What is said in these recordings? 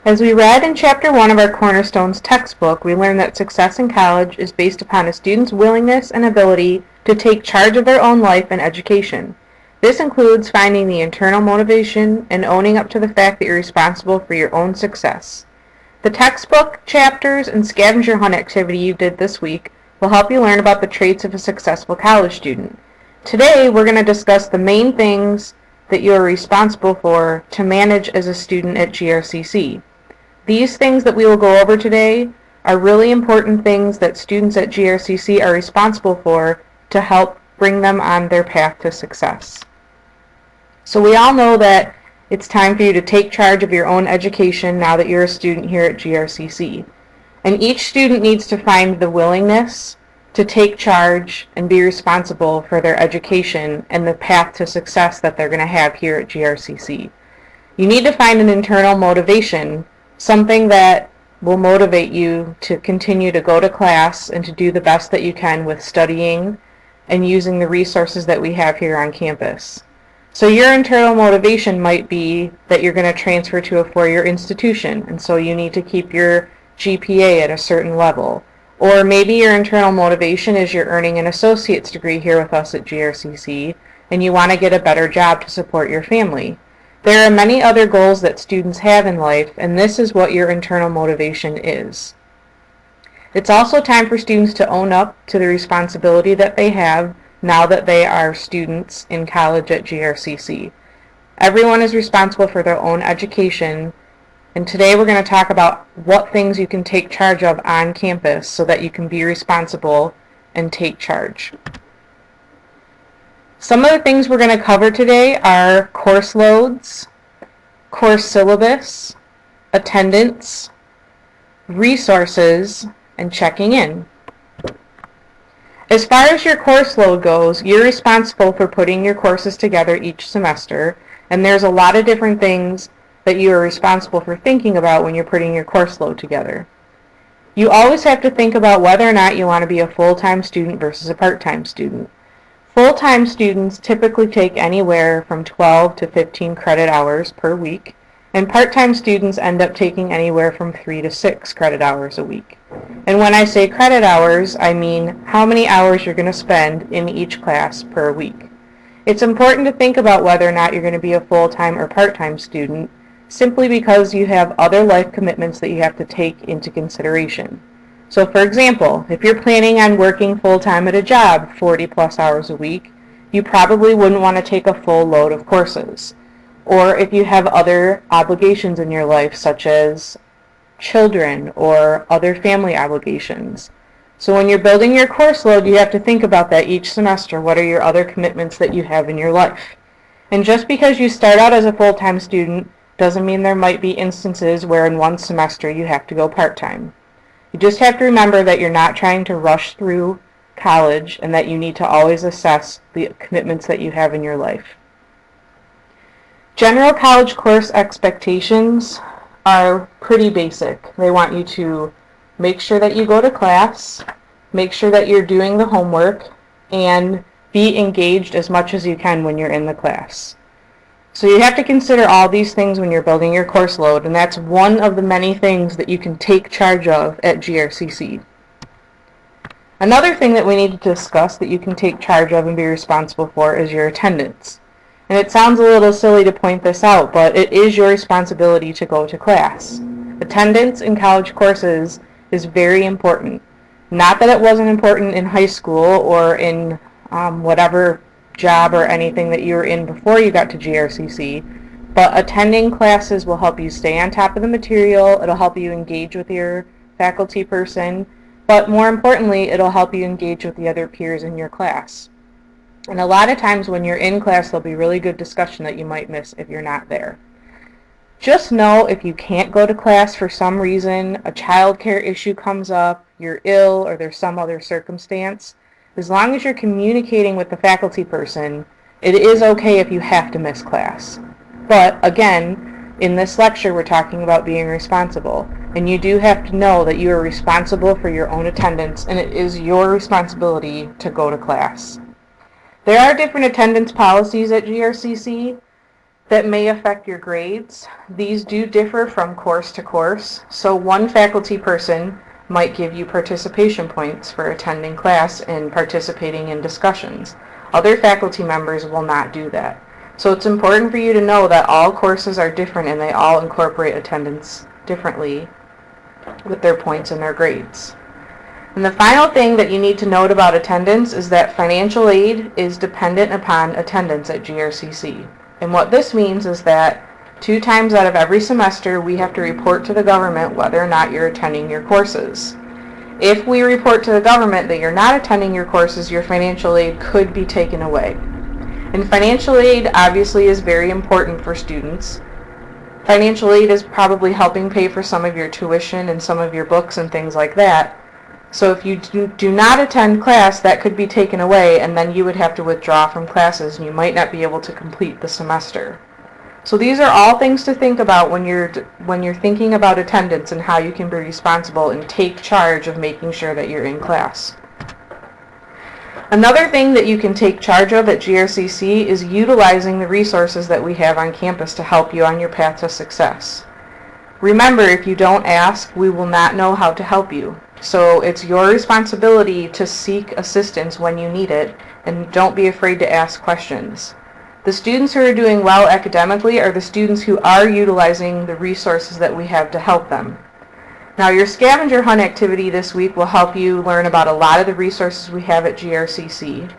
As we read in Chapter 1 of our Cornerstones textbook, we learned that success in college is based upon a student's willingness and ability to take charge of their own life and education. This includes finding the internal motivation and owning up to the fact that you're responsible for your own success. The textbook, chapters, and scavenger hunt activity you did this week will help you learn about the traits of a successful college student. Today, we're going to discuss the main things that you are responsible for to manage as a student at GRCC. These things that we will go over today are really important things that students at GRCC are responsible for to help bring them on their path to success. So we all know that it's time for you to take charge of your own education now that you're a student here at GRCC. And each student needs to find the willingness to take charge and be responsible for their education and the path to success that they're going to have here at GRCC. You need to find an internal motivation, something that will motivate you to continue to go to class and to do the best that you can with studying and using the resources that we have here on campus. So your internal motivation might be that you're going to transfer to a four-year institution, and so you need to keep your GPA at a certain level. Or maybe your internal motivation is you're earning an associate's degree here with us at GRCC, and you want to get a better job to support your family. There are many other goals that students have in life, and this is what your internal motivation is. It's also time for students to own up to the responsibility that they have now that they are students in college at GRCC. Everyone is responsible for their own education, and today we're going to talk about what things you can take charge of on campus so that you can be responsible and take charge. Some of the things we're going to cover today are course loads, course syllabus, attendance, resources, and checking in. As far as your course load goes, you're responsible for putting your courses together each semester, and there's a lot of different things that you are responsible for thinking about when you're putting your course load together. You always have to think about whether or not you want to be a full-time student versus a part-time student. Full-time students typically take anywhere from 12 to 15 credit hours per week, and part-time students end up taking anywhere from 3 to 6 credit hours a week. And when I say credit hours, I mean how many hours you're going to spend in each class per week. It's important to think about whether or not you're going to be a full-time or part-time student, simply because you have other life commitments that you have to take into consideration. So for example, if you're planning on working full-time at a job 40 plus hours a week, you probably wouldn't want to take a full load of courses. Or if you have other obligations in your life, such as children or other family obligations. So when you're building your course load, you have to think about that each semester. What are your other commitments that you have in your life? And just because you start out as a full-time student doesn't mean there might be instances where in one semester you have to go part-time. You just have to remember that you're not trying to rush through college and that you need to always assess the commitments that you have in your life. General college course expectations are pretty basic. They want you to make sure that you go to class, make sure that you're doing the homework, and be engaged as much as you can when you're in the class. So you have to consider all these things when you're building your course load, and that's one of the many things that you can take charge of at GRCC. Another thing that we need to discuss that you can take charge of and be responsible for is your attendance. And it sounds a little silly to point this out, but it is your responsibility to go to class. Attendance in college courses is very important. Not that it wasn't important in high school or in whatever job or anything that you were in before you got to GRCC, but attending classes will help you stay on top of the material, it'll help you engage with your faculty person, but more importantly, it'll help you engage with the other peers in your class. And a lot of times when you're in class, there'll be really good discussion that you might miss if you're not there. Just know if you can't go to class for some reason, a child care issue comes up, you're ill, or there's some other circumstance, as long as you're communicating with the faculty person, it is okay if you have to miss class. But again, in this lecture we're talking about being responsible, and you do have to know that you are responsible for your own attendance, and it is your responsibility to go to class. There are different attendance policies at GRCC. that may affect your grades. These do differ from course to course, so one faculty person might give you participation points for attending class and participating in discussions. Other faculty members will not do that. So it's important for you to know that all courses are different and they all incorporate attendance differently with their points and their grades. And the final thing that you need to note about attendance is that financial aid is dependent upon attendance at GRCC. And what this means is that 2 times out of every semester we have to report to the government whether or not you're attending your courses. If we report to the government that you're not attending your courses, your financial aid could be taken away. And financial aid obviously is very important for students. Financial aid is probably helping pay for some of your tuition and some of your books and things like that. So if you do not attend class, that could be taken away, and then you would have to withdraw from classes and you might not be able to complete the semester. So these are all things to think about when you're thinking about attendance and how you can be responsible and take charge of making sure that you're in class. Another thing that you can take charge of at GRCC is utilizing the resources that we have on campus to help you on your path to success. Remember, if you don't ask, we will not know how to help you. So it's your responsibility to seek assistance when you need it, and don't be afraid to ask questions. The students who are doing well academically are the students who are utilizing the resources that we have to help them. Now, your scavenger hunt activity this week will help you learn about a lot of the resources we have at GRCC.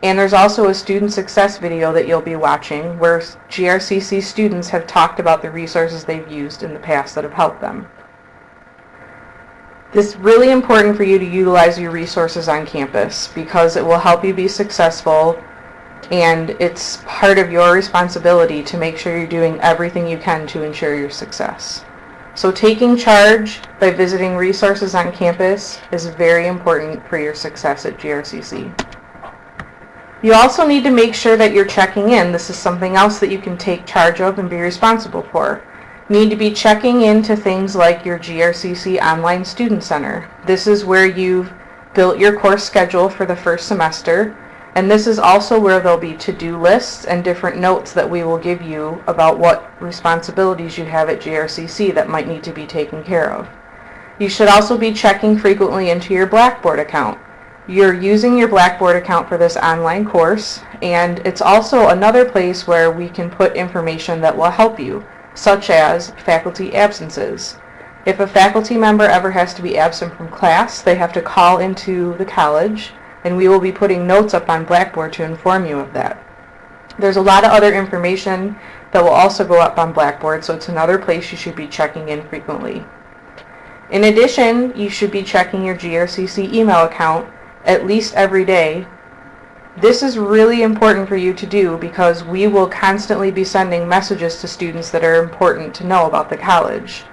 And there's also a student success video that you'll be watching where GRCC students have talked about the resources they've used in the past that have helped them. It's really important for you to utilize your resources on campus because it will help you be successful, and it's part of your responsibility to make sure you're doing everything you can to ensure your success. So taking charge by visiting resources on campus is very important for your success at GRCC. You also need to make sure that you're checking in. This is something else that you can take charge of and be responsible for. You need to be checking into things like your GRCC Online Student Center. This is where you've built your course schedule for the first semester, and this is also where there'll be to-do lists and different notes that we will give you about what responsibilities you have at GRCC that might need to be taken care of. You should also be checking frequently into your Blackboard account. You're using your Blackboard account for this online course, and it's also another place where we can put information that will help you, such as faculty absences. If a faculty member ever has to be absent from class, they have to call into the college, and we will be putting notes up on Blackboard to inform you of that. There's a lot of other information that will also go up on Blackboard, so it's another place you should be checking in frequently. In addition, you should be checking your GRCC email account at least every day. This is really important for you to do because we will constantly be sending messages to students that are important to know about the college.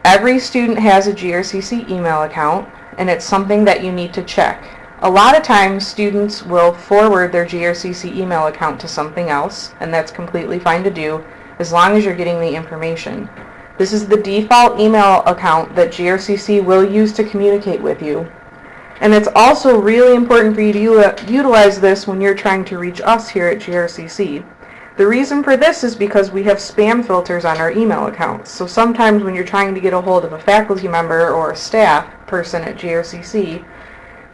Every student has a GRCC email account, and it's something that you need to check. A lot of times students will forward their GRCC email account to something else, and that's completely fine to do as long as you're getting the information. This is the default email account that GRCC will use to communicate with you. And it's also really important for you to utilize this when you're trying to reach us here at GRCC. The reason for this is because we have spam filters on our email accounts. So sometimes when you're trying to get a hold of a faculty member or a staff person at GRCC,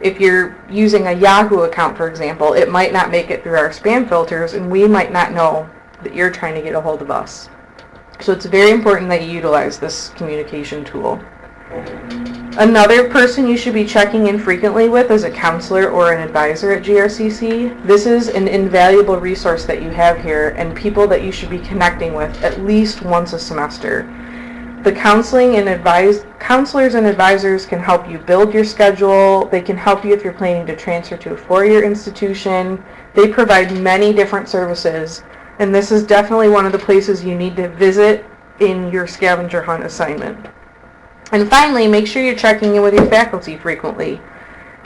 if you're using a Yahoo account, for example, it might not make it through our spam filters, and we might not know that you're trying to get a hold of us. So it's very important that you utilize this communication tool. Another person you should be checking in frequently with is a counselor or an advisor at GRCC. This is an invaluable resource that you have here and people that you should be connecting with at least once a semester. The counselors and advisors can help you build your schedule. They can help you if you're planning to transfer to a four-year institution. They provide many different services, and this is definitely one of the places you need to visit in your scavenger hunt assignment. And finally, make sure you're checking in with your faculty frequently.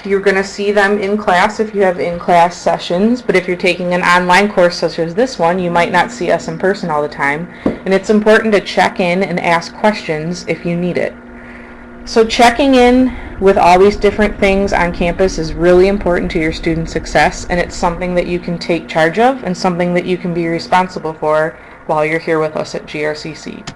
You're going to see them in class if you have in-class sessions, but if you're taking an online course such as this one, you might not see us in person all the time, and it's important to check in and ask questions if you need it. So checking in with all these different things on campus is really important to your student success, and it's something that you can take charge of and something that you can be responsible for while you're here with us at GRCC.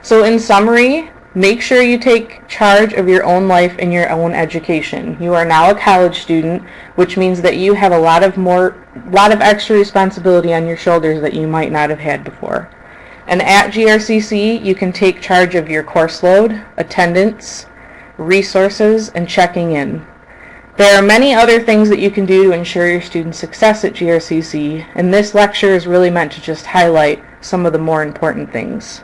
So in summary, make sure you take charge of your own life and your own education. You are now a college student, which means that you have a lot of extra responsibility on your shoulders that you might not have had before. And at GRCC, you can take charge of your course load, attendance, resources, and checking in. There are many other things that you can do to ensure your student success at GRCC, and this lecture is really meant to just highlight some of the more important things.